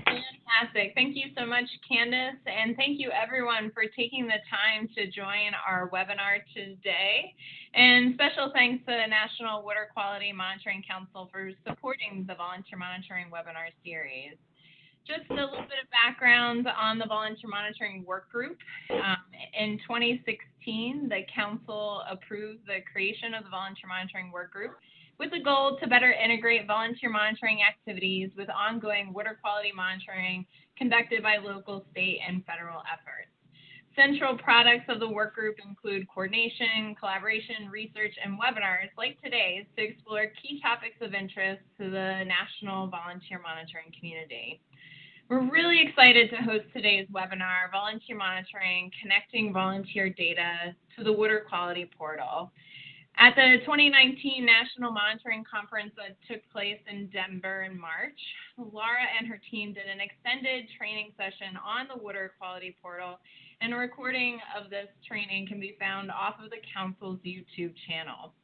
Fantastic. Thank you so much, Candace, and thank you everyone for taking the time to join our webinar today. And special thanks to the National Water Quality Monitoring Council for supporting the Volunteer Monitoring webinar series. Just a little bit of background on the Volunteer Monitoring Work Group. In 2016, the Council approved the creation of the Volunteer Monitoring Work Group with the goal to better integrate volunteer monitoring activities with ongoing water quality monitoring conducted by local, state, and federal efforts. Central products of the work group include coordination, collaboration, research, and webinars like today's to explore key topics of interest to the national volunteer monitoring community. We're really excited to host today's webinar, Volunteer Monitoring, Connecting Volunteer Data to the Water Quality Portal. At the 2019 National Monitoring Conference that took place in Denver in March, Laura and her team did an extended training session on the Water Quality Portal, and a recording of this training can be found off of the Council's YouTube channel.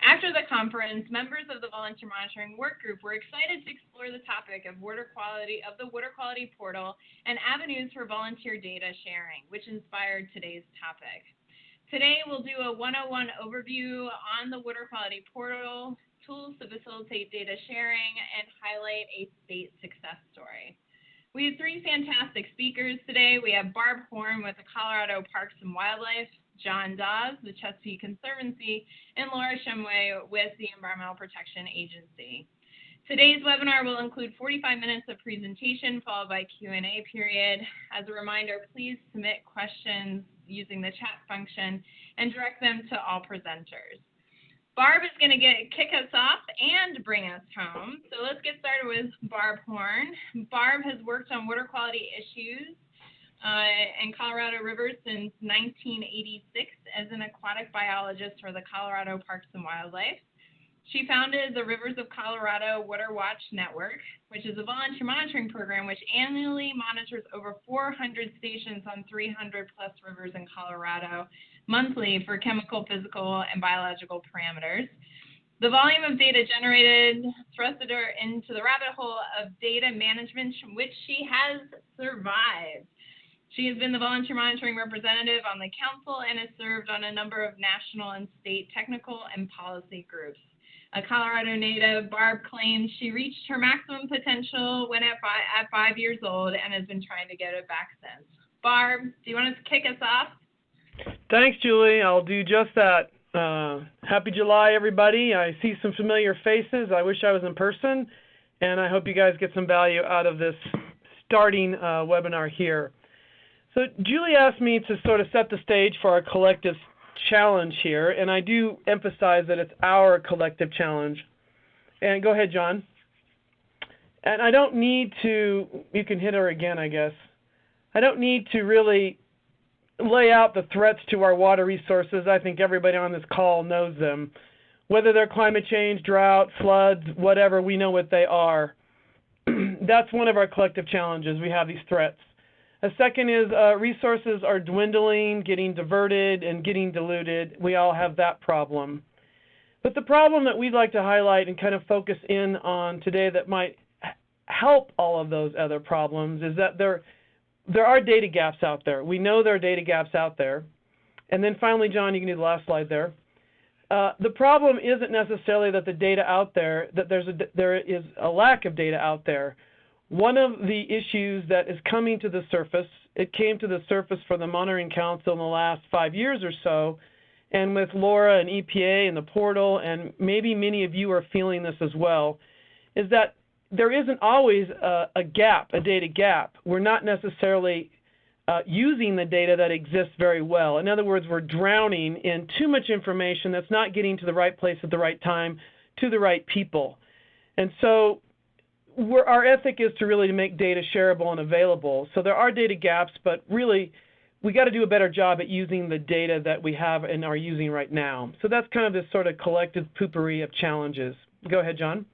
After the conference, members of the Volunteer Monitoring Work Group were excited to explore the topic of the Water Quality Portal and avenues for volunteer data sharing, which inspired today's topic. Today, we'll do a 101 overview on the Water Quality Portal, tools to facilitate data sharing, and highlight a state success story. We have three fantastic speakers today. We have Barb Horn with the Colorado Parks and Wildlife, John Dawes, the Chesapeake Conservancy, and Laura Shumway with the Environmental Protection Agency. Today's webinar will include 45 minutes of presentation followed by Q&A period. As a reminder, please submit questions using the chat function and direct them to all presenters. Barb is going to kick us off and bring us home. So let's get started with Barb Horn. Barb has worked on water quality issues in Colorado rivers since 1986 as an aquatic biologist for the Colorado Parks and Wildlife. She founded the Rivers of Colorado Water Watch Network, which is a volunteer monitoring program which annually monitors over 400 stations on 300 plus rivers in Colorado monthly for chemical, physical, and biological parameters. The volume of data generated thrusted her into the rabbit hole of data management, which she has survived. She has been the volunteer monitoring representative on the council and has served on a number of national and state technical and policy groups. A Colorado native, Barb claims she reached her maximum potential when at 5 years old and has been trying to get it back since. Barb, do you want to kick us off? Thanks, Julie. I'll do just that. Happy July, everybody. I see some familiar faces. I wish I was in person, and I hope you guys get some value out of this starting webinar here. So Julie asked me to sort of set the stage for our collective challenge here, and I do emphasize that it's our collective challenge. And go ahead, John. And I don't need to, you can hit her again, I guess. I don't need to really lay out the threats to our water resources. I think everybody on this call knows them. Whether they're climate change, drought, floods, whatever, we know what they are. That's one of our collective challenges. We have these threats. A second is resources are dwindling, getting diverted, and getting diluted. We all have that problem. But the problem that we'd like to highlight and kind of focus in on today that might help all of those other problems is that there are data gaps out there. We know there are data gaps out there. And then finally, John, you can do the last slide there. The problem isn't necessarily that the data out there, that there is a lack of data out there. One of the issues that is coming to the surface, it came to the surface for the Monitoring Council in the last 5 years or so, and with Laura and EPA and the portal, and maybe many of you are feeling this as well, is that there isn't always a gap, a data gap. We're not necessarily using the data that exists very well. In other words, we're drowning in too much information that's not getting to the right place at the right time to the right people. And so our ethic is to really make data shareable and available. So there are data gaps, but really we got to do a better job at using the data that we have and are using right now. So that's kind of this sort of collective poopery of challenges. Go ahead, John.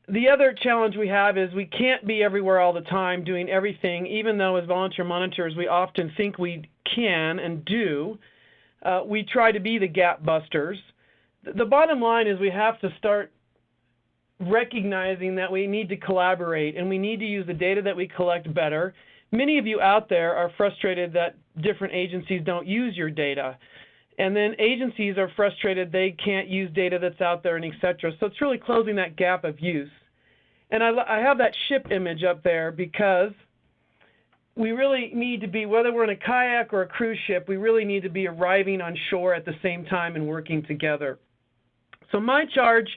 The other challenge we have is we can't be everywhere all the time doing everything, even though as volunteer monitors we often think we can and do. We try to be the gap busters. The bottom line is we have to start recognizing that we need to collaborate and we need to use the data that we collect better. Many of you out there are frustrated that different agencies don't use your data. And then agencies are frustrated they can't use data that's out there and et cetera. So it's really closing that gap of use. And I have that ship image up there because we really need to be, whether we're in a kayak or a cruise ship, we really need to be arriving on shore at the same time and working together. So my charge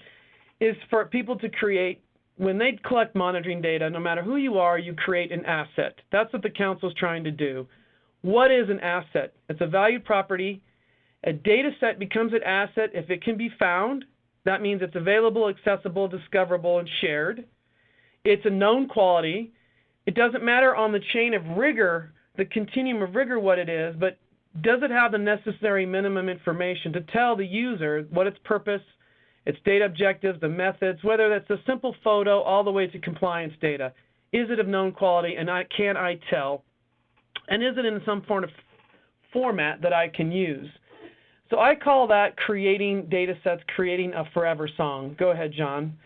is for people to create, when they collect monitoring data, no matter who you are, you create an asset. That's what the council is trying to do. What is an asset? It's a valued property. A data set becomes an asset if it can be found. That means it's available, accessible, discoverable, and shared. It's a known quality. It doesn't matter on the chain of rigor, the continuum of rigor, what it is, but does it have the necessary minimum information to tell the user what its purpose, its data objectives, the methods, whether that's a simple photo all the way to compliance data. Is it of known quality, and can I tell? And is it in some form of format that I can use? So I call that creating data sets, creating a forever song. Go ahead, John.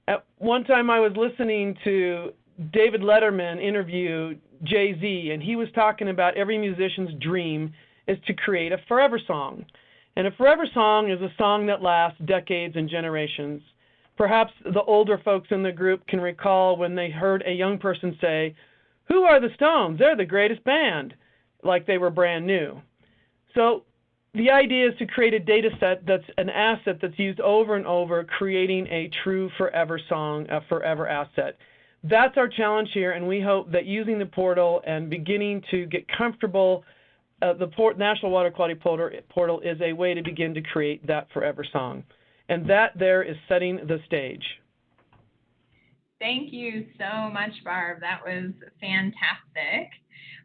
At one time I was listening to David Letterman interview Jay-Z, and he was talking about every musician's dream is to create a forever song. And a forever song is a song that lasts decades and generations. Perhaps the older folks in the group can recall when they heard a young person say, "Who are the Stones? They're the greatest band," like they were brand new. So the idea is to create a data set that's an asset that's used over and over, creating a true forever song, a forever asset. That's our challenge here, and we hope that using the portal and beginning to get comfortable, the National Water Quality Portal is a way to begin to create that forever song. And that there is setting the stage. Thank you so much, Barb. That was fantastic.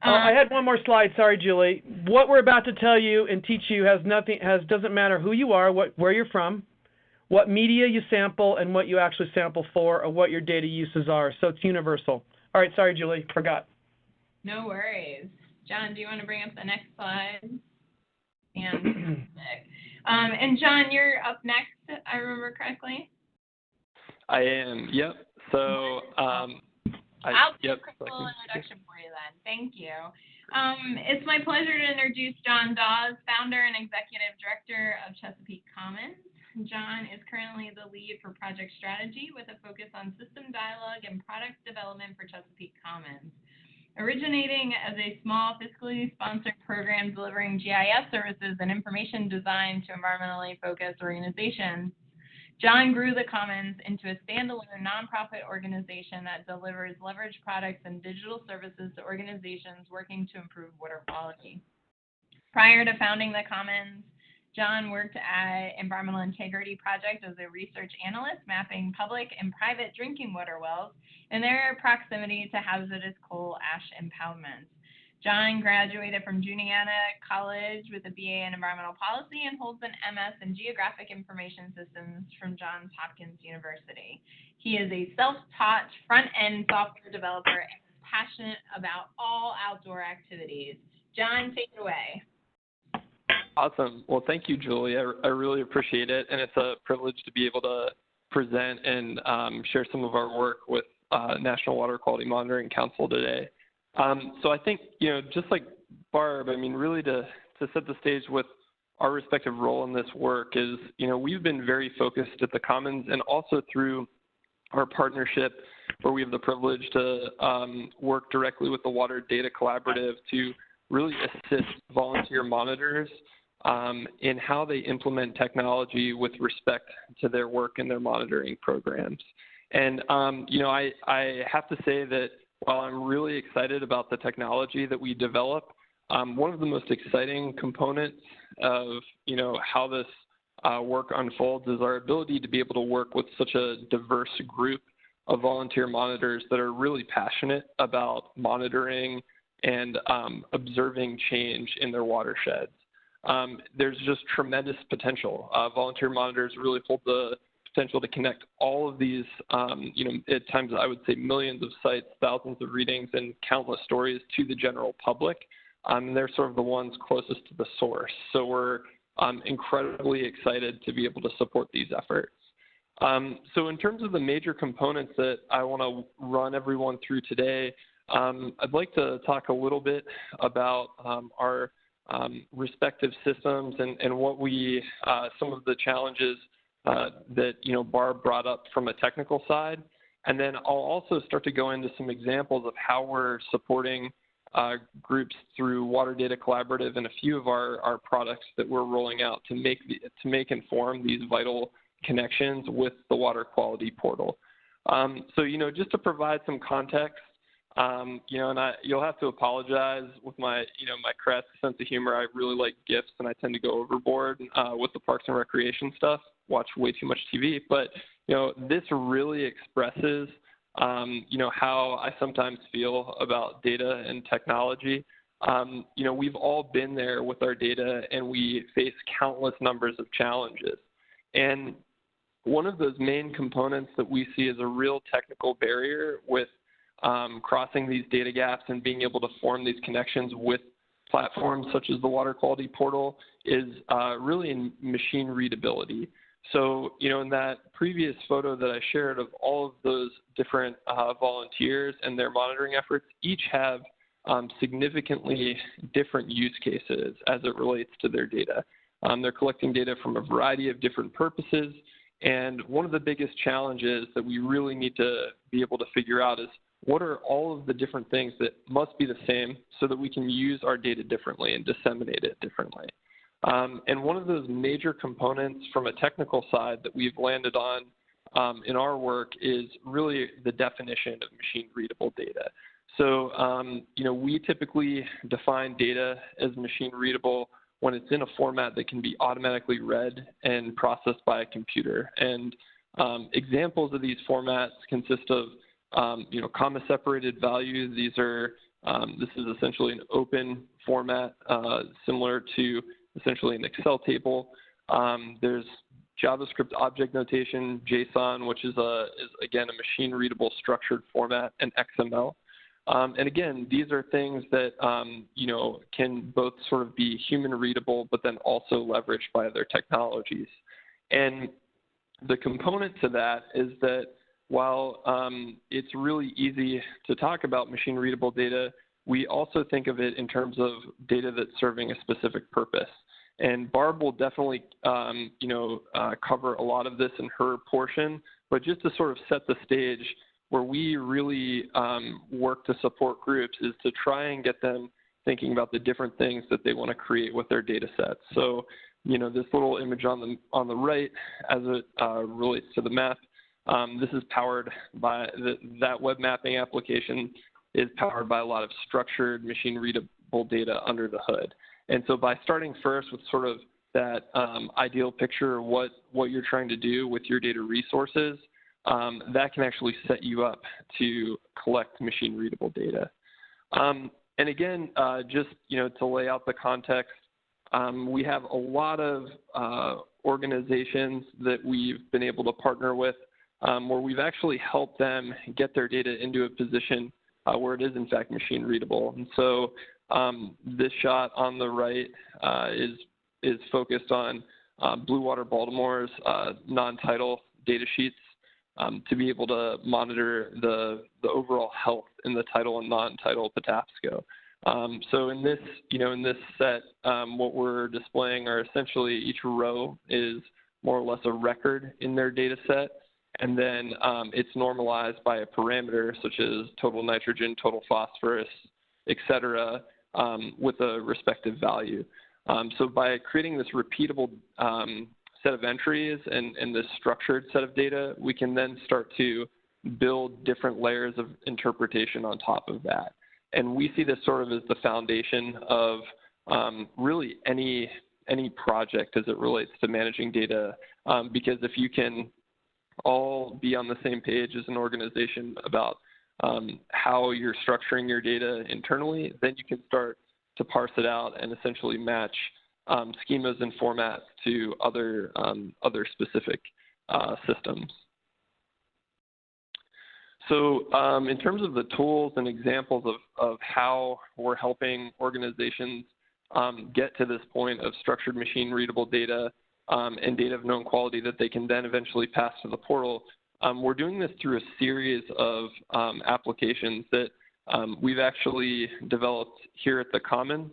I had one more slide. Sorry, Julie. What we're about to tell you and teach you doesn't matter who you are, where you're from, what media you sample, and what you actually sample for, or what your data uses are. So it's universal. All right. Sorry, Julie. Forgot. No worries. John, do you want to bring up the next slide? Fantastic. And John, you're up next, if I remember correctly. I am. Yep. So I'll do a quick little introduction for you then. Thank you. It's my pleasure to introduce John Dawes, founder and executive director of Chesapeake Commons. John is currently the lead for project strategy with a focus on system dialogue and product development for Chesapeake Commons. Originating as a small fiscally sponsored program delivering GIS services and information design to environmentally focused organizations, John grew the Commons into a standalone nonprofit organization that delivers leveraged products and digital services to organizations working to improve water quality. Prior to founding the Commons, John worked at Environmental Integrity Project as a research analyst, mapping public and private drinking water wells and their proximity to hazardous coal ash impoundments. John graduated from Juniata College with a BA in Environmental Policy and holds an MS in Geographic Information Systems from Johns Hopkins University. He is a self-taught front-end software developer and is passionate about all outdoor activities. John, take it away. Awesome. Well, thank you, Julie. I really appreciate it, and it's a privilege to be able to present and share some of our work with National Water Quality Monitoring Council today. So I think, just like Barb, really to set the stage with our respective role in this work is, we've been very focused at the Commons and also through our partnership where we have the privilege to work directly with the Water Data Collaborative to really assist volunteer monitors in how they implement technology with respect to their work and their monitoring programs. And, I have to say that while I'm really excited about the technology that we develop, one of the most exciting components of, how this work unfolds is our ability to be able to work with such a diverse group of volunteer monitors that are really passionate about monitoring and observing change in their watersheds. There's just tremendous potential. Volunteer monitors really hold the potential to connect all of these, at times I would say millions of sites, thousands of readings, and countless stories to the general public. And they're sort of the ones closest to the source. So we're incredibly excited to be able to support these efforts. So in terms of the major components that I want to run everyone through today, I'd like to talk a little bit about our respective systems and what we, some of the challenges that, Barb brought up from a technical side. And then I'll also start to go into some examples of how we're supporting groups through Water Data Collaborative and a few of our products that we're rolling out to make and form these vital connections with the water quality portal. So, just to provide some context, and you'll have to apologize with my, my crass sense of humor. I really like GIFs, and I tend to go overboard with the Parks and Recreation stuff, watch way too much TV. But, this really expresses, how I sometimes feel about data and technology. We've all been there with our data, and we face countless numbers of challenges. And one of those main components that we see as a real technical barrier with crossing these data gaps and being able to form these connections with platforms such as the Water Quality Portal is really in machine readability. So, in that previous photo that I shared of all of those different volunteers and their monitoring efforts, each have significantly different use cases as it relates to their data. They're collecting data from a variety of different purposes, and one of the biggest challenges that we really need to be able to figure out is what are all of the different things that must be the same so that we can use our data differently and disseminate it differently. And one of those major components from a technical side that we've landed on in our work is really the definition of machine-readable data. So, we typically define data as machine-readable when it's in a format that can be automatically read and processed by a computer. And examples of these formats consist of, comma-separated values. This is essentially an open format similar to essentially an Excel table. There's JavaScript object notation, JSON, which is again a machine-readable structured format, and XML. And again, these are things that can both sort of be human readable, but then also leveraged by other technologies. And the component to that is that while it's really easy to talk about machine readable data, we also think of it in terms of data that's serving a specific purpose. And Barb will definitely, cover a lot of this in her portion, but just to sort of set the stage, where we really work to support groups is to try and get them thinking about the different things that they want to create with their data sets. So, this little image on the right, as it relates to the map, this is powered by that web mapping application is powered by a lot of structured machine readable data under the hood. And so by starting first with sort of that ideal picture of what you're trying to do with your data resources, that can actually set you up to collect machine readable data. And again, just to lay out the context, we have a lot of organizations that we've been able to partner with where we've actually helped them get their data into a position where it is in fact machine readable. And so this shot on the right is focused on Blue Water Baltimore's non-tidal data sheets to be able to monitor the overall health in the tidal and non-tidal Patapsco. So in this set, what we're displaying are essentially each row is more or less a record in their data set, and then it's normalized by a parameter such as total nitrogen, total phosphorus, et cetera, with a respective value. So by creating this repeatable set of entries and this structured set of data, we can then start to build different layers of interpretation on top of that. And we see this sort of as the foundation of really any project as it relates to managing data, because if you can all be on the same page as an organization about how you're structuring your data internally, then you can start to parse it out and essentially match schemas and formats to other specific systems. So in terms of the tools and examples of how we're helping organizations get to this point of structured machine readable data, and data of known quality that they can then eventually pass to the portal. We're doing this through a series of applications that we've actually developed here at the Commons,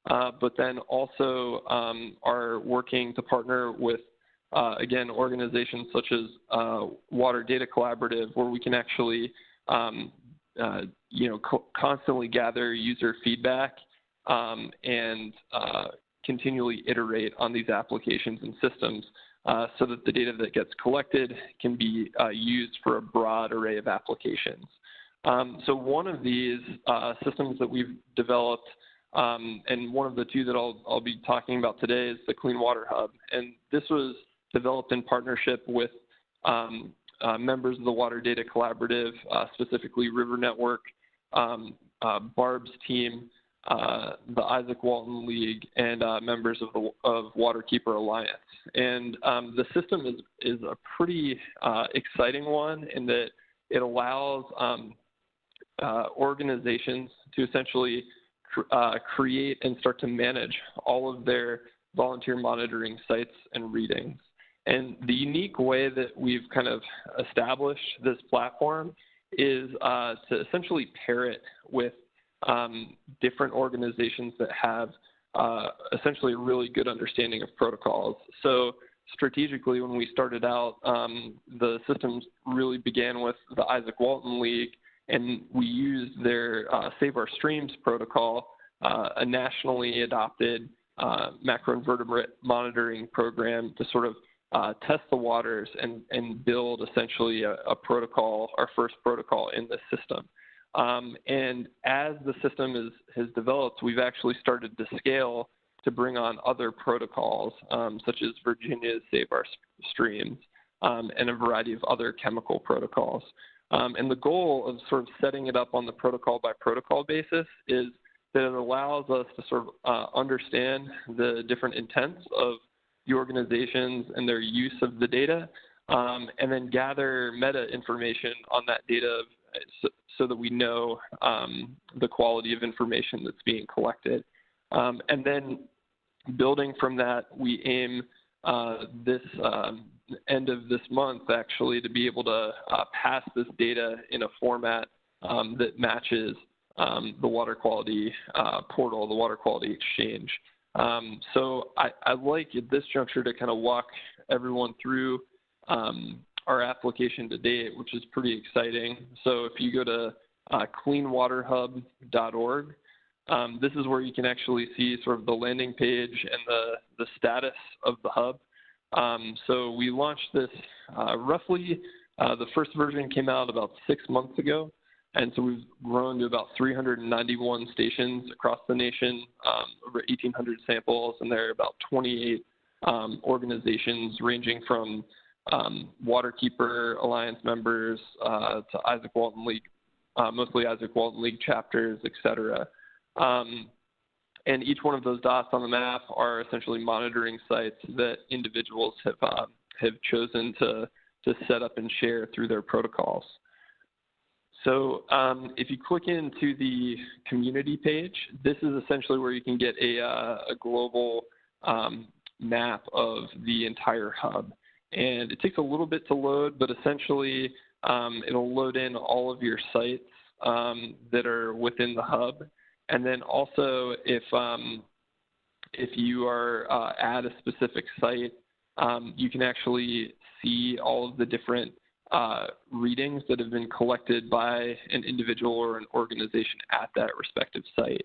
but then also are working to partner with, again, organizations such as Water Data Collaborative, where we can actually, constantly gather user feedback and continually iterate on these applications and systems so that the data that gets collected can be used for a broad array of applications. So one of these systems that we've developed, and one of the two that I'll be talking about today, is the Clean Water Hub. And this was developed in partnership with members of the Water Data Collaborative, specifically River Network, Barb's team, the Isaac Walton League, and members of Waterkeeper Alliance. And the system is a pretty exciting one in that it allows organizations to essentially create and start to manage all of their volunteer monitoring sites and readings. And the unique way that we've kind of established this platform is to essentially pair it with different organizations that have essentially a really good understanding of protocols. So strategically, when we started out, the systems really began with the Isaac Walton League, and we used their Save Our Streams protocol, a nationally adopted macroinvertebrate monitoring program, to sort of test the waters and build essentially a protocol, our first protocol in the system. And as the system has developed, we've actually started to scale to bring on other protocols, such as Virginia's Save Our Streams, and a variety of other chemical protocols. And the goal of sort of setting it up on the protocol by protocol basis is that it allows us to sort of understand the different intents of the organizations and their use of the data, and then gather meta information on that data so that we know the quality of information that's being collected. And then building from that, we aim this end of this month actually to be able to pass this data in a format that matches the water quality portal, the water quality exchange. So I'd like at this juncture to kind of walk everyone through our application to date, which is pretty exciting. So if you go to cleanwaterhub.org, this is where you can actually see sort of the landing page and the status of the hub. So we launched this roughly, the first version came out about 6 months ago. And so we've grown to about 391 stations across the nation, over 1,800 samples, and there are about 28 organizations ranging from Waterkeeper Alliance members to Isaac Walton League, mostly Isaac Walton League chapters, et cetera. And each one of those dots on the map are essentially monitoring sites that individuals have chosen to set up and share through their protocols. So if you click into the community page, this is essentially where you can get a global map of the entire hub. And it takes a little bit to load, but essentially it'll load in all of your sites that are within the hub. And then also if you are at a specific site, you can actually see all of the different readings that have been collected by an individual or an organization at that respective site.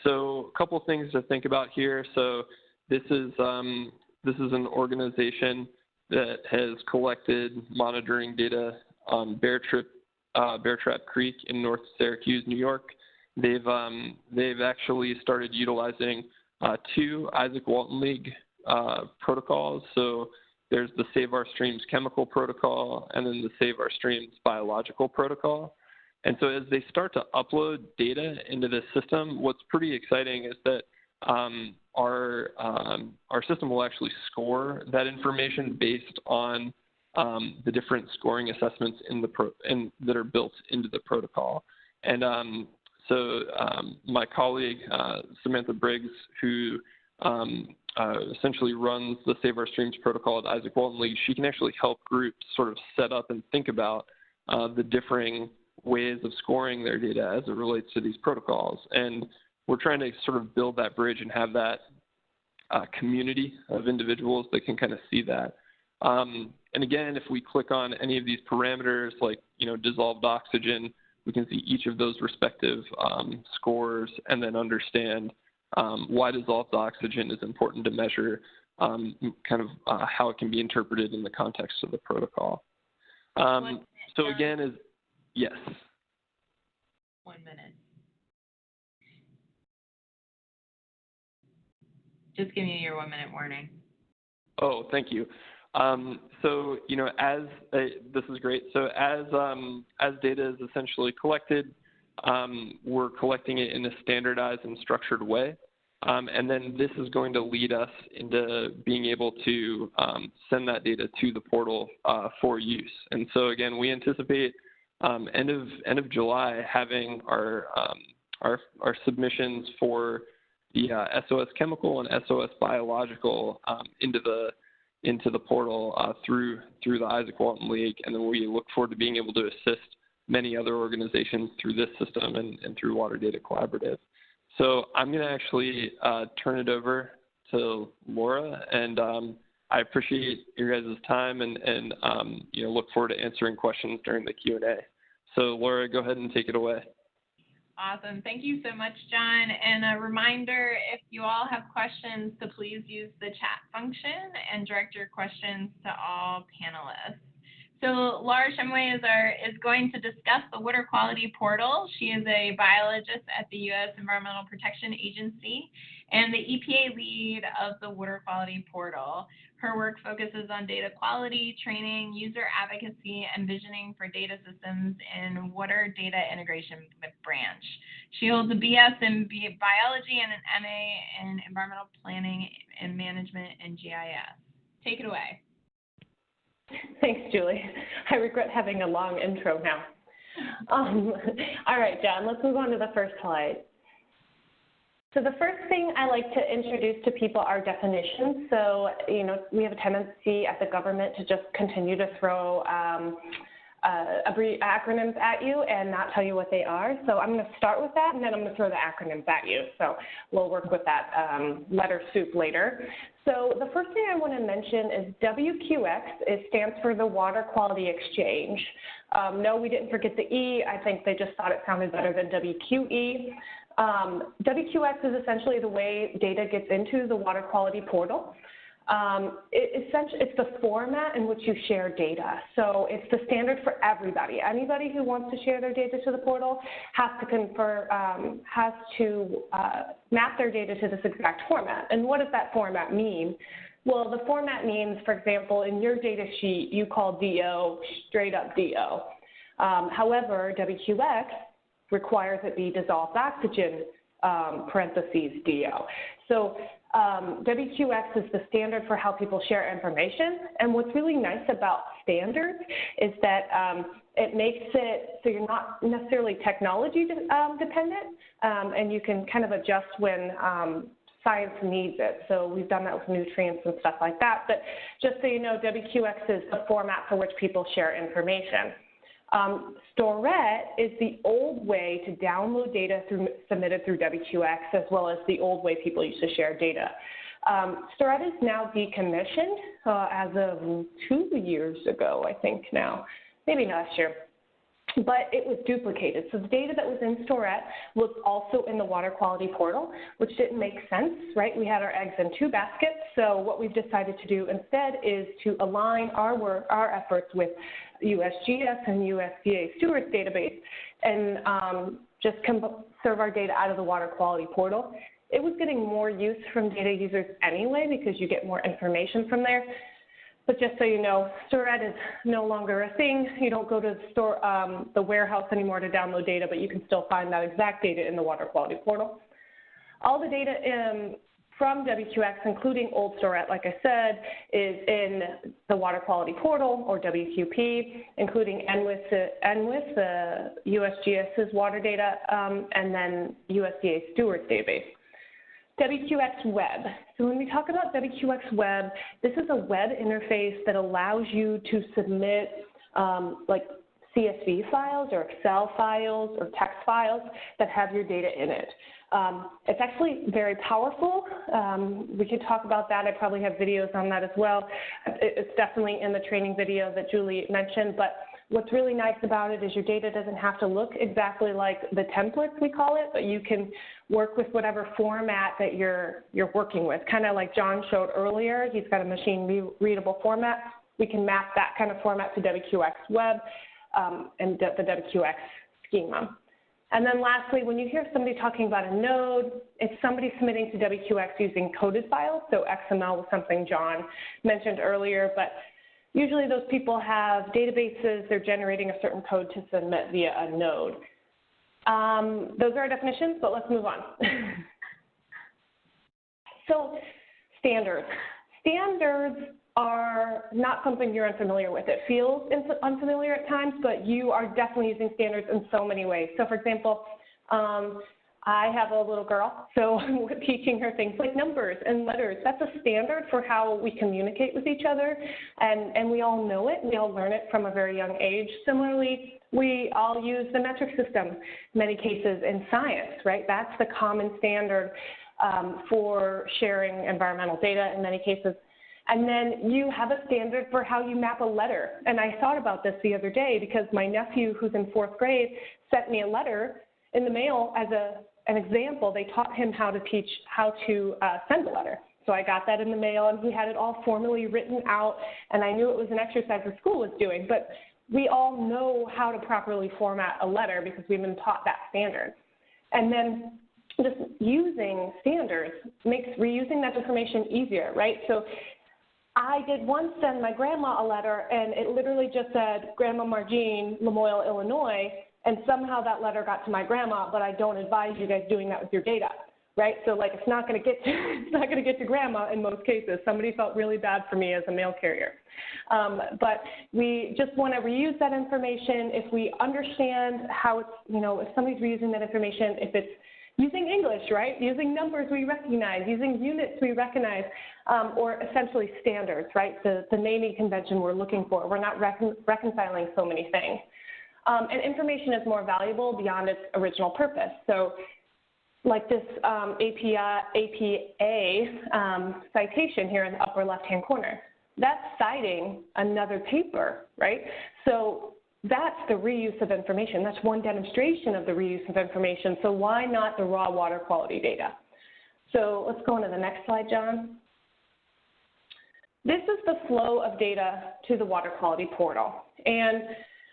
So a couple things to think about here. So this is an organization that has collected monitoring data on Bear Trap Creek in North Syracuse, New York. They've actually started utilizing two Isaac Walton League protocols. So there's the Save Our Streams chemical protocol and then the Save Our Streams biological protocol. And so as they start to upload data into this system, what's pretty exciting is that our system will actually score that information based on the different scoring assessments that are built into the protocol. And so my colleague, Samantha Briggs, who essentially runs the Save Our Streams protocol at Isaac Walton League, she can actually help groups sort of set up and think about the differing ways of scoring their data as it relates to these protocols. And we're trying to sort of build that bridge and have that community of individuals that can kind of see that. And again, if we click on any of these parameters like, dissolved oxygen, we can see each of those respective scores and then understand why dissolved oxygen is important to measure, kind of how it can be interpreted in the context of the protocol. So again, yes. 1 minute. Just give me your 1 minute warning. Oh, thank you. So, this is great. So as data is essentially collected, we're collecting it in a standardized and structured way. And then this is going to lead us into being able to send that data to the portal for use. And so again, we anticipate end of July having our submissions for the SOS chemical and SOS biological into the portal through the Isaac Walton League, and then we look forward to being able to assist many other organizations through this system and through Water Data Collaborative. So I'm going to actually turn it over to Laura, and I appreciate your guys' time and look forward to answering questions during the Q&A. So Laura, go ahead and take it away. Awesome. Thank you so much, John. And a reminder, if you all have questions, to please use the chat function and direct your questions to all panelists. So Laura Shumway is going to discuss the water quality portal. She is a biologist at the U.S. Environmental Protection Agency and the EPA lead of the water quality portal. Her work focuses on data quality, training, user advocacy, and visioning for data systems in water data integration branch. She holds a BS in biology and an MA in environmental planning and management and GIS. Take it away. Thanks, Julie. I regret having a long intro now. All right, John, let's move on to the first slide. So the first thing I like to introduce to people are definitions. So, we have a tendency at the government to just continue to throw acronyms at you and not tell you what they are. So I'm going to start with that, and then I'm going to throw the acronyms at you. So we'll work with that letter soup later. So the first thing I want to mention is WQX. It stands for the Water Quality Exchange. No, we didn't forget the E. I think they just thought it sounded better than WQE. WQX is essentially the way data gets into the water quality portal. It's the format in which you share data. So it's the standard for everybody. Anybody who wants to share their data to the portal has to map their data to this exact format. And what does that format mean? Well, the format means, for example, in your data sheet, you call DO straight up DO. However, WQX requires it be dissolved oxygen, parentheses DO. So WQX is the standard for how people share information. And what's really nice about standards is that it makes it so you're not necessarily technology dependent, and you can kind of adjust when science needs it. So we've done that with nutrients and stuff like that. But just so you know, WQX is the format for which people share information. Storette is the old way to download data submitted through WQX, as well as the old way people used to share data. Storette is now decommissioned as of 2 years ago, I think now, maybe last year. But it was duplicated. So the data that was in Storette was also in the water quality portal, which didn't make sense, right? We had our eggs in 2 baskets. So what we've decided to do instead is to align our efforts with USGS and USDA Stewards database and just serve our data out of the water quality portal. It was getting more use from data users anyway because you get more information from there. But just so you know, Storette is no longer a thing. You don't go to the warehouse anymore to download data, but you can still find that exact data in the water quality portal. All the data from WQX, including old Storette, like I said, is in the water quality portal, or WQP, including NWIS, the USGS's water data, and then USDA Stewards database. WQX Web. So when we talk about WQX Web, this is a web interface that allows you to submit like CSV files or Excel files or text files that have your data in it. It's actually very powerful. We could talk about that. I probably have videos on that as well. It's definitely in the training video that Julie mentioned, but what's really nice about it is your data doesn't have to look exactly like the templates, we call it, but you can work with whatever format that you're working with. Kind of like John showed earlier, he's got a machine readable format. We can map that kind of format to WQX Web and the WQX schema. And then lastly, when you hear somebody talking about a node, it's somebody submitting to WQX using coded files. So XML was something John mentioned earlier, but usually those people have databases, they're generating a certain code to submit via a node. Those are our definitions, but let's move on. So standards. Standards are not something you're unfamiliar with. It feels unfamiliar at times, but you are definitely using standards in so many ways. So for example, I have a little girl, so we're teaching her things like numbers and letters. That's a standard for how we communicate with each other, and we all know it. We all learn it from a very young age. Similarly, we all use the metric system in many cases in science, right? That's the common standard for sharing environmental data in many cases. And then you have a standard for how you map a letter. And I thought about this the other day because my nephew, who's in 4th grade, sent me a letter in the mail as an example. They taught him how to send a letter. So I got that in the mail, and he had it all formally written out, and I knew it was an exercise the school was doing. But we all know how to properly format a letter because we've been taught that standard. And then just using standards makes reusing that information easier, right? So I did once send my grandma a letter, and it literally just said, Grandma Margine, Lamoille, Illinois, and somehow that letter got to my grandma, but I don't advise you guys doing that with your data, right? So like it's not going to get to grandma in most cases. Somebody felt really bad for me as a mail carrier. But we just want to reuse that information if we understand how it's, if somebody's reusing that information, if it's using English, right? Using numbers we recognize, using units we recognize, or essentially standards, right? The naming convention we're looking for. We're not reconciling so many things. And information is more valuable beyond its original purpose. So like this APA citation here in the upper left-hand corner, that's citing another paper, right? So that's the reuse of information. That's one demonstration of the reuse of information. So why not the raw water quality data? So let's go on to the next slide, John. This is the flow of data to the water quality portal. And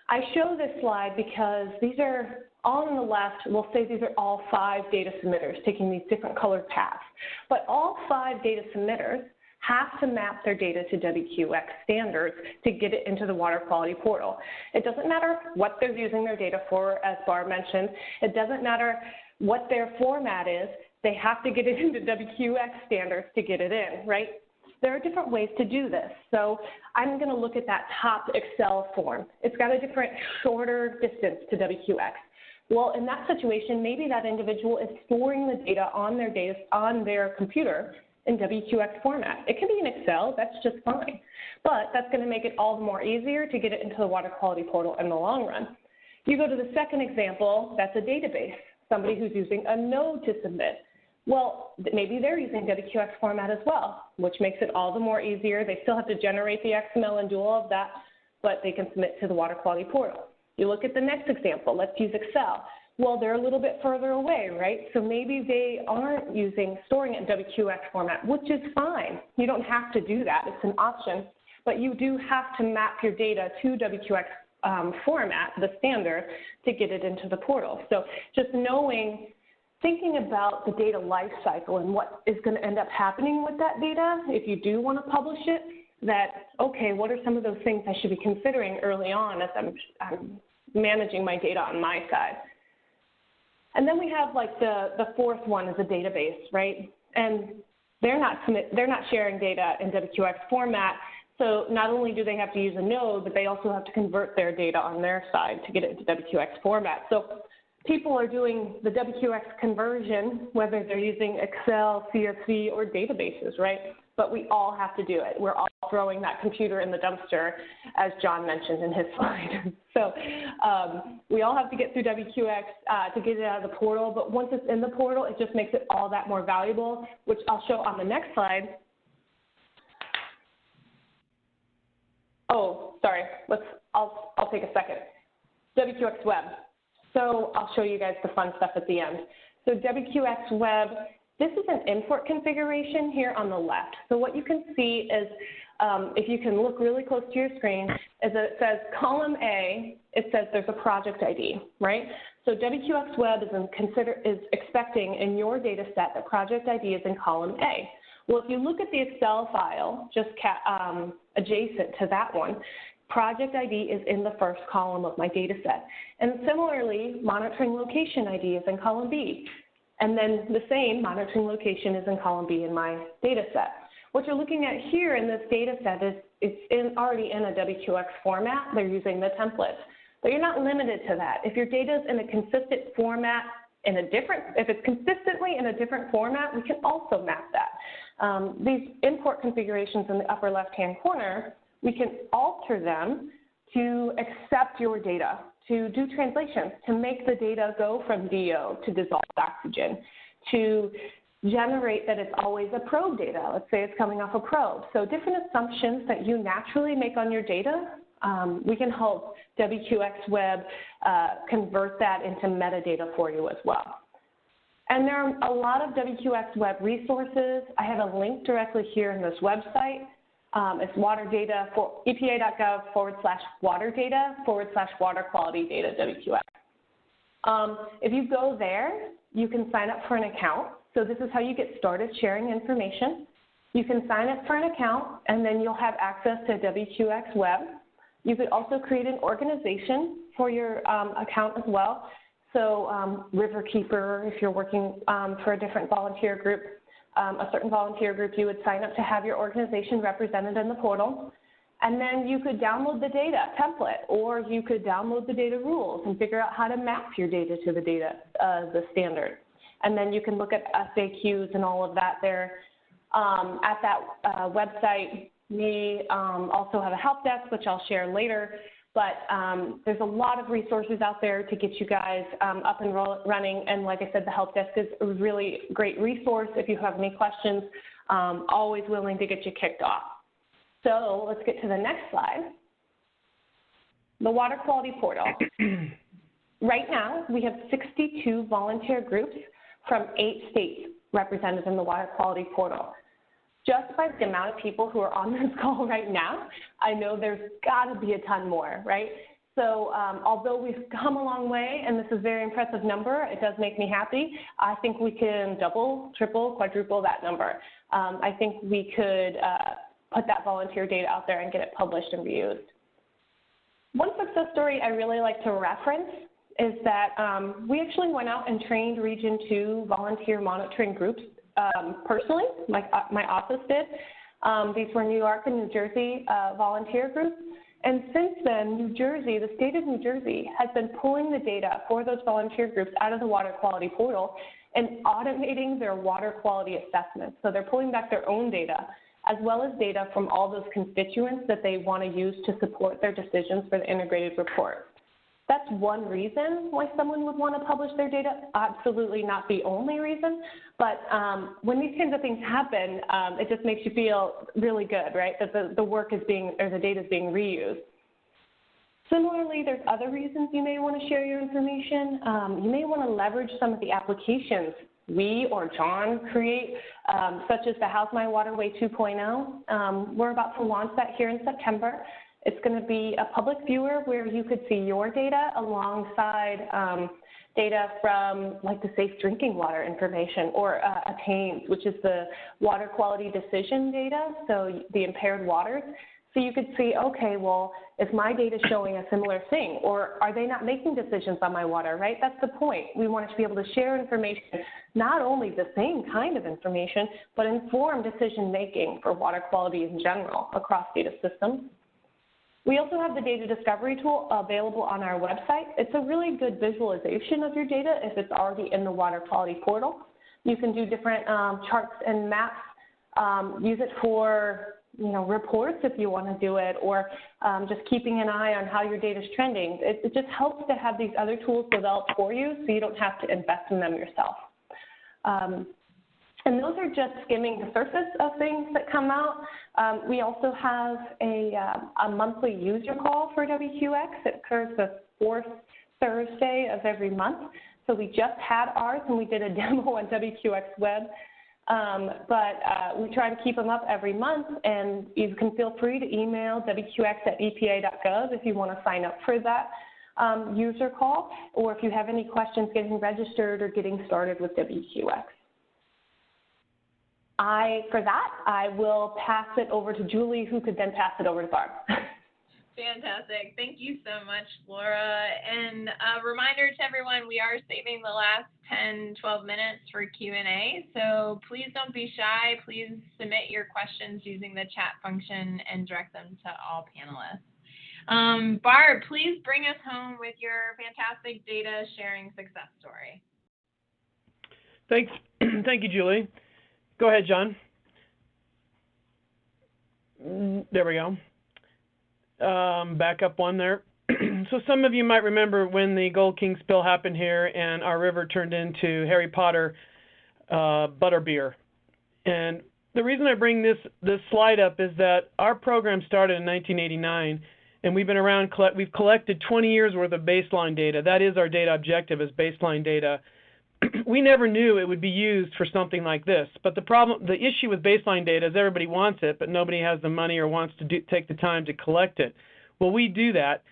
I show this slide because these are all on the left. We'll say these are all 5 data submitters taking these different colored paths. But all 5 data submitters have to map their data to WQX standards to get it into the water quality portal. It doesn't matter what they're using their data for, as Barb mentioned. It doesn't matter what their format is. They have to get it into WQX standards to get it in, right? There are different ways to do this. So I'm going to look at that top Excel form. It's got a different, shorter distance to WQX. Well, in that situation, maybe that individual is storing the data on their computer in WQX format. It can be in Excel, that's just fine. But that's going to make it all the more easier to get it into the water quality portal in the long run. You go to the second example, that's a database, somebody who's using a node to submit. Well, maybe they're using WQX format as well, which makes it all the more easier. They still have to generate the XML and do all of that, but they can submit to the water quality portal. You look at the next example, let's use Excel. Well, they're a little bit further away, right? So maybe they aren't storing it in WQX format, which is fine. You don't have to do that, it's an option, but you do have to map your data to WQX format, the standard, to get it into the portal. So just thinking about the data life cycle and what is going to end up happening with that data, if you do want to publish it, okay, what are some of those things I should be considering early on as I'm managing my data on my side? And then we have like the fourth one is a database, right? And they're not sharing data in WQX format. So not only do they have to use a node, but they also have to convert their data on their side to get it into WQX format. So people are doing the WQX conversion, whether they're using Excel, CSV, or databases, right? But we all have to do it. We're all throwing that computer in the dumpster, as John mentioned in his slide. So we all have to get through WQX to get it out of the portal, but once it's in the portal, it just makes it all that more valuable, which I'll show on the next slide. Oh, sorry, I'll take a second. WQX Web. So I'll show you guys the fun stuff at the end. So WQX Web, this is an import configuration here on the left. So what you can see is, if you can look really close to your screen, is that it says column A, it says there's a project ID, right? So WQX Web is expecting in your data set that project ID is in column A. Well, if you look at the Excel file, just adjacent to that one, project ID is in the first column of my data set. And similarly, monitoring location ID is in column B. And then the same monitoring location is in column B in my data set. What you're looking at here in this data set is it's already in a WQX format. They're using the templates. But you're not limited to that. If your data is in a consistent format, if it's consistently in a different format, we can also map that. These import configurations in the upper left-hand corner, we can alter them to accept your data, to do translations, to make the data go from DO to dissolved oxygen, to generate that it's always a probe data. Let's say it's coming off a probe. So different assumptions that you naturally make on your data, we can help WQX Web convert that into metadata for you as well. And there are a lot of WQX Web resources. I have a link directly here in this website. It's water data for epa.gov/water data/water quality data WQX. If you go there, you can sign up for an account. So this is how you get started sharing information. You can sign up for an account, and then you'll have access to WQX Web. You could also create an organization for your account as well. So Riverkeeper, if you're working for a different volunteer group, a certain volunteer group, you would sign up to have your organization represented in the portal. And then you could download the data template, or you could download the data rules and figure out how to map your data to the data, the standard. And then you can look at FAQs and all of that there. At that website, we also have a help desk, which I'll share later. But there's a lot of resources out there to get you guys up and running. And like I said, the help desk is a really great resource. If you have any questions, always willing to get you kicked off. So let's get to the next slide. The water quality portal. Right now, we have 62 volunteer groups from 8 states represented in the water quality portal. Just by the amount of people who are on this call right now, I know there's got to be a ton more, right? So although we've come a long way, and this is a very impressive number, it does make me happy. I think we can double, triple, quadruple that number. I think we could put that volunteer data out there and get it published and reused. One success story I really like to reference is that we actually went out and trained Region 2 volunteer monitoring groups personally, my office did. These were New York and New Jersey volunteer groups. And since then, New Jersey, the state of New Jersey, has been pulling the data for those volunteer groups out of the water quality portal and automating their water quality assessments. So they're pulling back their own data, as well as data from all those constituents that they want to use to support their decisions for the integrated report. That's one reason why someone would want to publish their data, absolutely not the only reason, but when these kinds of things happen, it just makes you feel really good, right, that the work is being, or the data is being reused. Similarly, there's other reasons you may want to share your information. You may want to leverage some of the applications we or John create, such as the How's My Waterway 2.0. We're about to launch that here in September. It's going to be a public viewer where you could see your data alongside data from like the safe drinking water information, or ATTAINS, which is the water quality decision data, so the impaired waters. So you could see, okay, well, is my data showing a similar thing, or are they not making decisions on my water, right? That's the point. We want to be able to share information, not only the same kind of information, but inform decision making for water quality in general across data systems. We also have the data discovery tool available on our website. It's a really good visualization of your data if it's already in the water quality portal. You can do different charts and maps, use it for reports if you want to do it, or just keeping an eye on how your data is trending. It just helps to have these other tools developed for you so you don't have to invest in them yourself. And those are just skimming the surface of things that come out. We also have a monthly user call for WQX. It occurs the fourth Thursday of every month. So we just had ours, and we did a demo on WQX Web. But we try to keep them up every month, and you can feel free to email wqx@epa.gov if you want to sign up for that user call, or if you have any questions getting registered or getting started with WQX. For that, I will pass it over to Julie, who could then pass it over to Barb. Fantastic. Thank you so much, Laura. And a reminder to everyone, we are saving the last 10, 12 minutes for Q&A. So please don't be shy. Please submit your questions using the chat function and direct them to all panelists. Barb, please bring us home with your fantastic data sharing success story. Thanks. Thank you, Julie. Go ahead, John. There we go. Back up one there. So some of you might remember when the Gold King spill happened here and our river turned into Harry Potter butterbeer. And the reason I bring this slide up is that our program started in 1989, and we've been around. We've collected 20 years worth of baseline data. That is our data objective, is baseline data. We never knew it would be used for something like this. But the issue with baseline data is everybody wants it, but nobody has the money or wants to take the time to collect it. Well, we do that,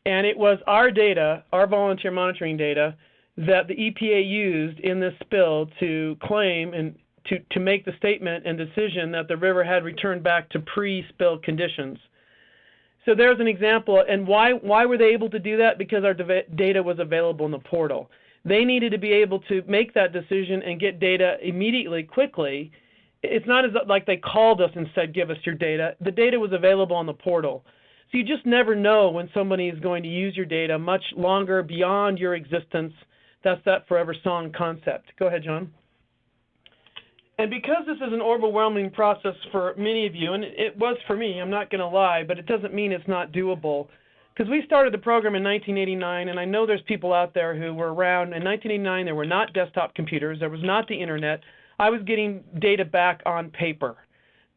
and it was our data, our volunteer monitoring data, that the EPA used in this spill to claim and to make the statement and decision that the river had returned back to pre-spill conditions. So there's an example. And why were they able to do that? Because our data was available in the portal. They needed to be able to make that decision and get data immediately, quickly. It's not as like they called us and said, give us your data. The data was available on the portal. So you just never know when somebody is going to use your data much longer beyond your existence. That's that forever song concept. Go ahead, John. And because this is an overwhelming process for many of you, and it was for me, I'm not going to lie, but it doesn't mean it's not doable. Because we started the program in 1989, and I know there's people out there who were around. In 1989, there were not desktop computers. There was not the internet. I was getting data back on paper,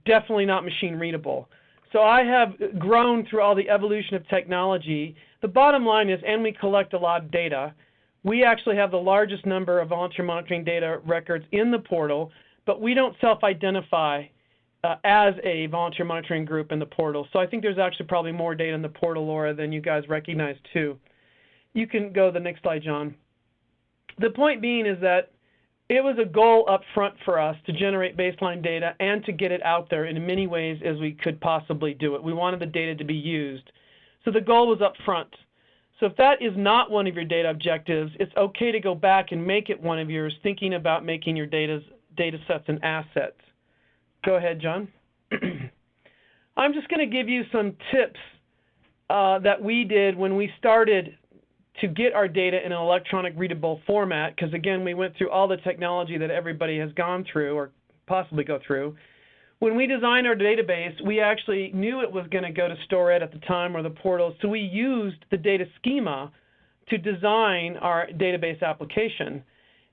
definitely not machine readable. So I have grown through all the evolution of technology. The bottom line is, and we collect a lot of data. We actually have the largest number of volunteer monitoring data records in the portal, but we don't self-identify as a volunteer monitoring group in the portal. So I think there's actually probably more data in the portal, Laura, than you guys recognize too. You can go to the next slide, John. The point being is that it was a goal up front for us to generate baseline data and to get it out there in many ways as we could possibly do it. We wanted the data to be used. So the goal was up front. So if that is not one of your data objectives, it's okay to go back and make it one of yours, thinking about making your data sets and assets. Go ahead, John. I'm just going to give you some tips that we did when we started to get our data in an electronic readable format, because, again, we went through all the technology that everybody has gone through or possibly go through. When we designed our database, we actually knew it was going to go to StoreIt at the time or the portal, so we used the data schema to design our database application.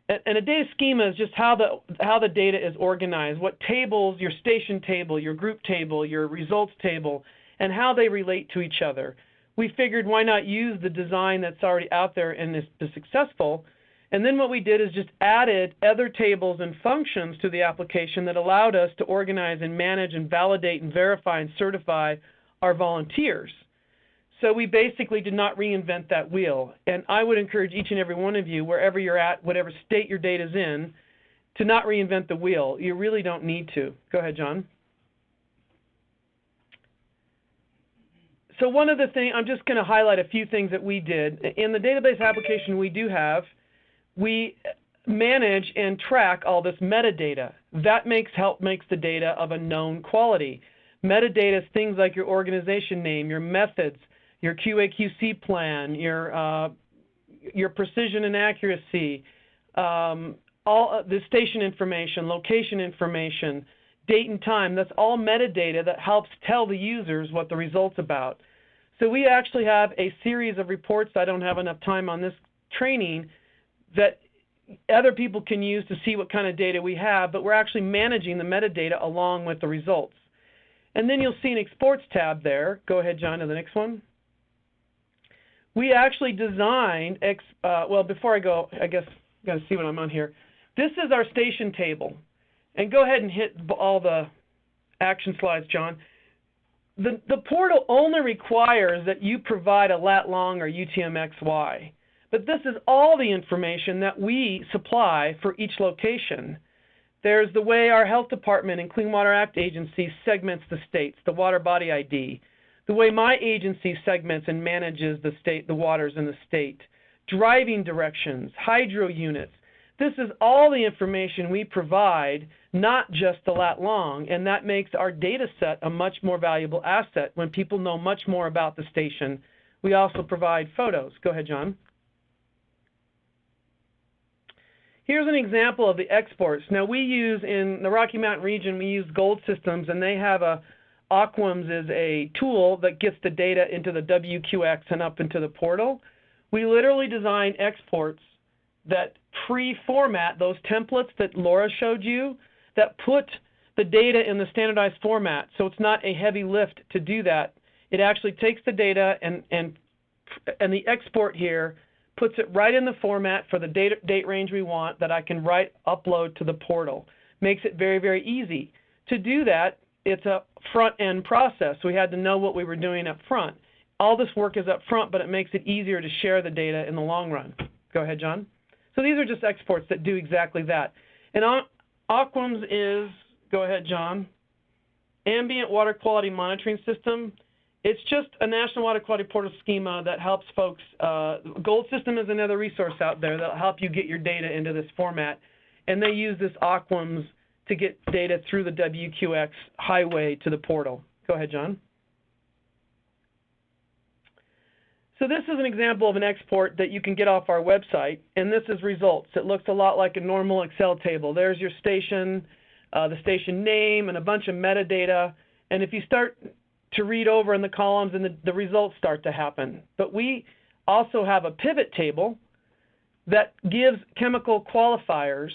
And a data schema is just how the data is organized, what tables, your station table, your group table, your results table, and how they relate to each other. We figured why not use the design that's already out there and is successful. And then what we did is just added other tables and functions to the application that allowed us to organize and manage and validate and verify and certify our volunteers. So we basically did not reinvent that wheel. And I would encourage each and every one of you, wherever you're at, whatever state your data's in, to not reinvent the wheel. You really don't need to. Go ahead, John. So one of the things, I'm just going to highlight a few things that we did. In the database application we manage and track all this metadata. That makes the data of a known quality. Metadata is things like your organization name, your methods, your QA/QC plan, your precision and accuracy, all the station information, location information, date and time. That's all metadata that helps tell the users what the result's about. So we actually have a series of reports. I don't have enough time on this training that other people can use to see what kind of data we have, but we're actually managing the metadata along with the results. And then you'll see an exports tab there. Go ahead, John, to the next one. We actually designed, well, before I go, I guess you got to see what I'm on here. This is our station table. And go ahead and hit all the action slides, John. The portal only requires that you provide a lat long or UTM-XY. But this is all the information that we supply for each location. There's the way our health department and Clean Water Act agency segments the states, the water body ID. The way my agency segments and manages the waters in the state. Driving directions, hydro units. This is all the information we provide, not just the lat long, and that makes our data set a much more valuable asset when people know much more about the station. We also provide photos. Go ahead, John. Here's an example of the exports. Now we use, in the Rocky Mountain region, we use Gold Systems, and they have Aquams is a tool that gets the data into the WQX and up into the portal. We literally design exports that pre-format those templates that Laura showed you, that put the data in the standardized format. So it's not a heavy lift to do that. It actually takes the data and the export here puts it right in the format for the date range we want that I can upload to the portal. Makes it very, very easy. To do that, it's a front-end process. We had to know what we were doing up front. All this work is up front, but it makes it easier to share the data in the long run. Go ahead, John. So these are just exports that do exactly that. And Aquams is, go ahead, John, ambient water quality monitoring system. It's just a National Water Quality Portal schema that helps folks. Gold System is another resource out there that will help you get your data into this format. And they use this Aquams to get data through the WQX highway to the portal. Go ahead, John. So this is an example of an export that you can get off our website, and this is results. It looks a lot like a normal Excel table. There's your station, the station name, and a bunch of metadata. And if you start to read over in the columns, and the results start to happen. But we also have a pivot table that gives chemical qualifiers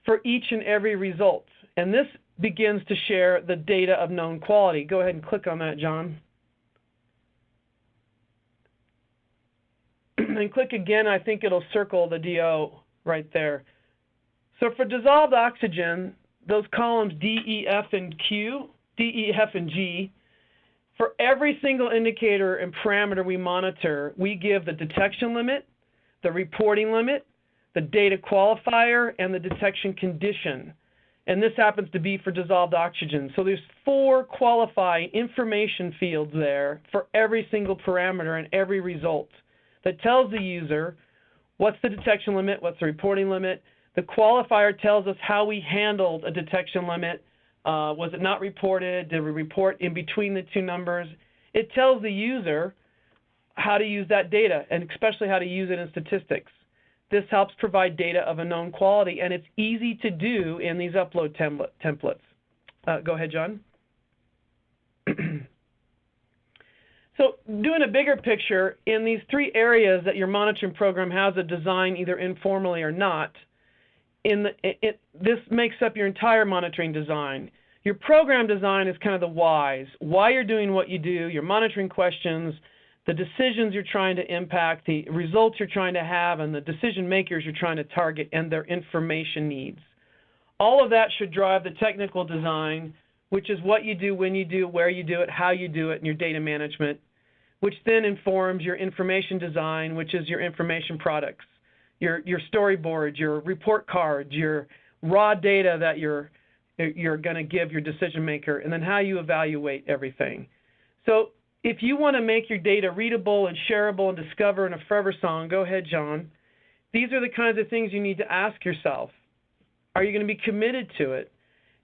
for each and every result. And this begins to share the data of known quality. Go ahead and click on that, John. And click again, I think it'll circle the DO right there. So for dissolved oxygen, those columns D, E, F, and Q, D, E, F, and G, for every single indicator and parameter we monitor, we give the detection limit, the reporting limit, the data qualifier, and the detection condition. And this happens to be for dissolved oxygen. So there's 4 qualifying information fields there for every single parameter and every result that tells the user what's the detection limit, what's the reporting limit. The qualifier tells us how we handled a detection limit. Was it not reported? Did we report in between the 2 numbers? It tells the user how to use that data, and especially how to use it in statistics. This helps provide data of a known quality, and it's easy to do in these upload templates. Go ahead, John. So doing a bigger picture, in these 3 areas that your monitoring program has a design either informally or not, this makes up your entire monitoring design. Your program design is kind of the whys, why you're doing what you do, your monitoring questions, the decisions you're trying to impact, the results you're trying to have, and the decision makers you're trying to target and their information needs. All of that should drive the technical design, which is what you do, when you do, where you do it, how you do it, and your data management, which then informs your information design, which is your information products, your storyboards, your report cards, your raw data that you're going to give your decision maker, and then how you evaluate everything. So if you want to make your data readable and shareable and discover in a forever song, go ahead, John. These are the kinds of things you need to ask yourself. Are you going to be committed to it?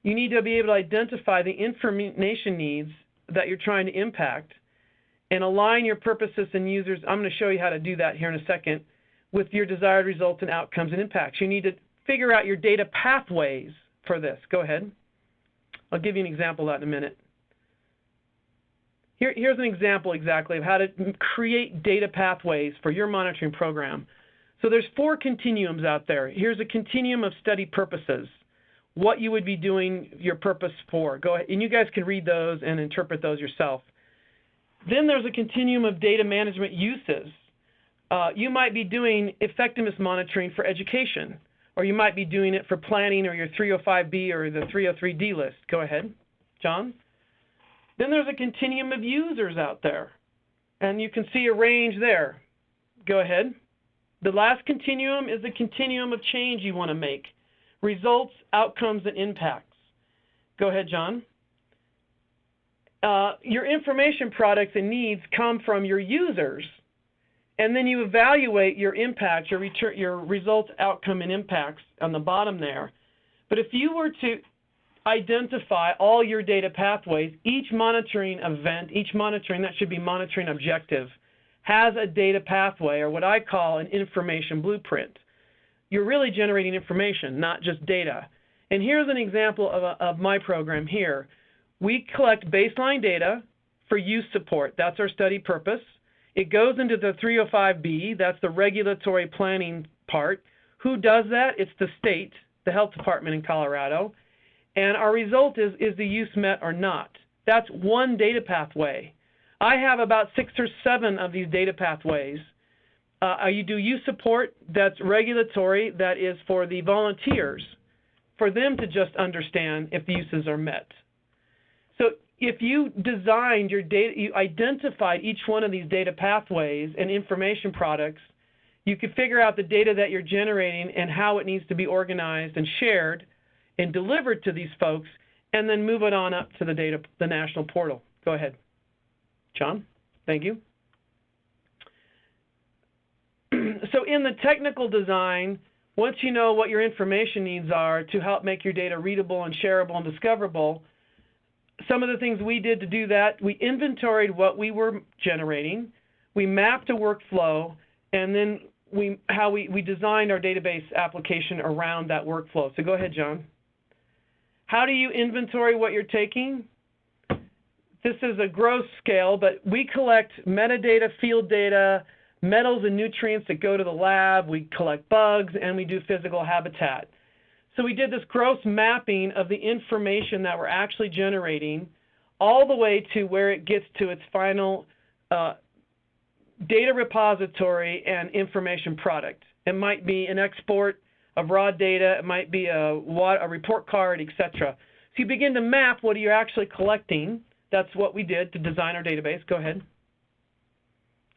you need to be able to identify the information needs that you're trying to impact and align your purposes and users. I'm going to show you how to do that here in a second with your desired results and outcomes and impacts. You need to figure out your data pathways for this. Go ahead. I'll give you an example of that in a minute. Here's an example exactly of how to create data pathways for your monitoring program. So there's 4 continuums out there. Here's a continuum of study purposes, what you would be doing your purpose for. Go ahead, and you guys can read those and interpret those yourself. Then there's a continuum of data management uses. You might be doing effectiveness monitoring for education, or you might be doing it for planning or your 305B or the 303D list. Go ahead, John. Then there's a continuum of users out there, and you can see a range there. Go ahead. The last continuum is the continuum of change you want to make, results, outcomes, and impacts. Go ahead, John. Your information products and needs come from your users, and then you evaluate your impact, your results, outcome, and impacts on the bottom there. But if you were to identify all your data pathways, each monitoring event, that should be monitoring objective, has a data pathway, or what I call an information blueprint. You're really generating information, not just data. And here's an example of my program here. We collect baseline data for use support. That's our study purpose. It goes into the 305B. That's the regulatory planning part. Who does that? It's the state, the health department in Colorado. And our result is the use met or not? That's one data pathway. I have about 6 or 7 of these data pathways. You do use support, that's regulatory, that is for the volunteers, for them to just understand if the uses are met. So if you designed your data, you identified each one of these data pathways and information products, you could figure out the data that you're generating and how it needs to be organized and shared and delivered to these folks, and then move it on up to the national portal. Go ahead, John. Thank you. So in the technical design, once you know what your information needs are to help make your data readable and shareable and discoverable, some of the things we did to do that, we inventoried what we were generating, we mapped a workflow, and then we designed our database application around that workflow. So go ahead, John. How do you inventory what you're taking? This is a gross scale, but we collect metadata, field data, metals and nutrients that go to the lab, we collect bugs, and we do physical habitat. So we did this gross mapping of the information that we're actually generating all the way to where it gets to its final data repository and information product. It might be an export of raw data, it might be a report card, etc. So you begin to map what you're actually collecting. That's what we did to design our database. Go ahead.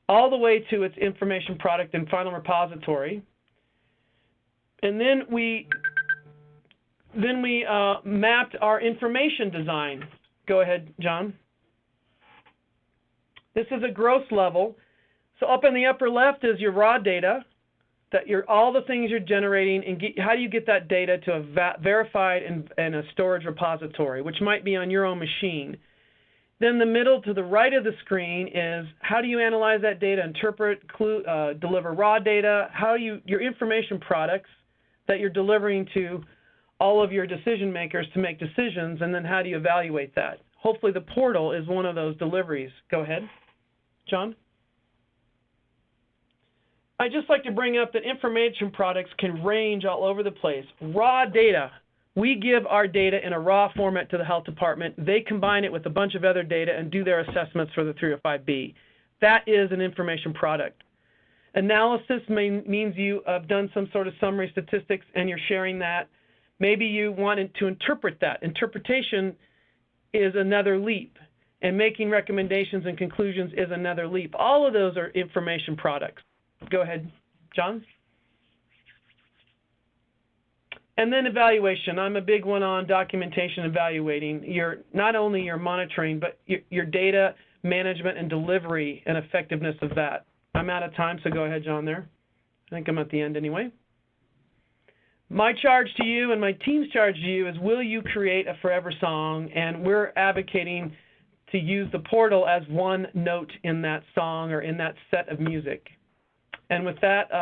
All the way to its information product and final repository. And then we mapped our information design. Go ahead, John. This is a gross level. So up in the upper left is your raw data, all the things you're generating, and how do you get that data to a verified and a storage repository, which might be on your own machine. Then the middle to the right of the screen is how do you analyze that data, interpret, deliver raw data, your information products that you're delivering to all of your decision makers to make decisions, and then how do you evaluate that? Hopefully the portal is one of those deliveries. Go ahead, John. I'd just like to bring up that information products can range all over the place. Raw data. We give our data in a raw format to the health department. They combine it with a bunch of other data and do their assessments for the 305B. That is an information product. Analysis means you have done some sort of summary statistics and you're sharing that. Maybe you wanted to interpret that. Interpretation is another leap, and making recommendations and conclusions is another leap. All of those are information products. Go ahead, John. And then evaluation. I'm a big one on documentation, evaluating not only your monitoring, but your data management and delivery and effectiveness of that. I'm out of time, so go ahead, John, there. I think I'm at the end anyway. My charge to you and my team's charge to you is, will you create a forever song? And we're advocating to use the portal as one note in that song or in that set of music. And with that,